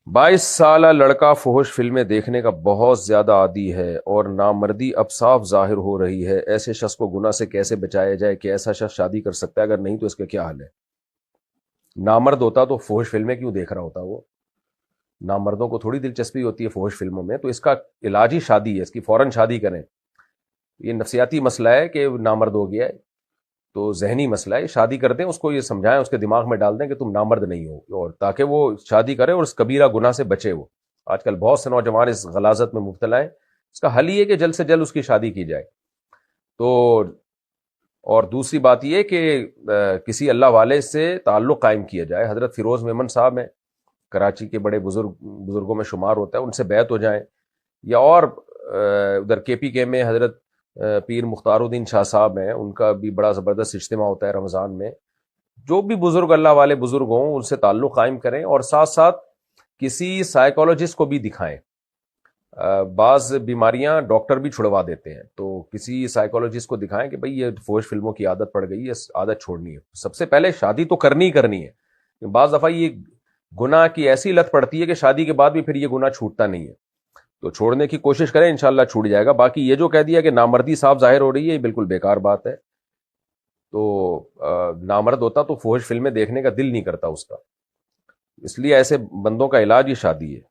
22 سالہ لڑکا فحش فلمیں دیکھنے کا بہت زیادہ عادی ہے اور نامردی اب صاف ظاہر ہو رہی ہے۔ ایسے شخص کو گناہ سے کیسے بچایا جائے کہ ایسا شخص شادی کر سکتا ہے؟ اگر نہیں تو اس کا کیا حل ہے؟ نامرد ہوتا تو فحش فلمیں کیوں دیکھ رہا ہوتا؟ وہ نامردوں کو تھوڑی دلچسپی ہوتی ہے فحش فلموں میں، تو اس کا علاج ہی شادی ہے، اس کی فوراً شادی کریں۔ یہ نفسیاتی مسئلہ ہے کہ نامرد ہو گیا ہے، تو ذہنی مسئلہ ہے، شادی کر دیں، اس کو یہ سمجھائیں، اس کے دماغ میں ڈال دیں کہ تم نامرد نہیں ہو، اور تاکہ وہ شادی کرے اور اس کبیرہ گناہ سے بچے۔ وہ آج کل بہت سے نوجوان اس غلاظت میں مبتلا ہیں۔ اس کا حل یہ ہے کہ جلد سے جلد اس کی شادی کی جائے۔ تو اور دوسری بات یہ کہ کسی اللہ والے سے تعلق قائم کیا جائے۔ حضرت فیروز میمن صاحب ہیں، کراچی کے بڑے بزرگوں میں شمار ہوتا ہے، ان سے بیعت ہو جائیں، یا اور ادھر کے پی کے میں حضرت پیر مختار الدین شاہ صاحب ہیں، ان کا بھی بڑا زبردست اجتماع ہوتا ہے رمضان میں۔ جو بھی بزرگ اللہ والے بزرگ ہوں ان سے تعلق قائم کریں، اور ساتھ ساتھ کسی سائیکالوجسٹ کو بھی دکھائیں۔ بعض بیماریاں ڈاکٹر بھی چھڑوا دیتے ہیں، تو کسی سائیکالوجسٹ کو دکھائیں کہ بھئی یہ فحش فلموں کی عادت پڑ گئی ہے، اس عادت چھوڑنی ہے۔ سب سے پہلے شادی تو کرنی ہی کرنی ہے۔ بعض دفعہ یہ گناہ کی ایسی لت پڑتی ہے کہ شادی کے بعد بھی پھر یہ گناہ چھوٹتا نہیں ہے، تو چھوڑنے کی کوشش کریں، انشاءاللہ چھوٹ جائے گا۔ باقی یہ جو کہہ دیا کہ نامردی صاحب ظاہر ہو رہی ہے، یہ بالکل بیکار بات ہے۔ تو نامرد ہوتا تو فحش فلمیں دیکھنے کا دل نہیں کرتا اس کا، اس لیے ایسے بندوں کا علاج ہی شادی ہے۔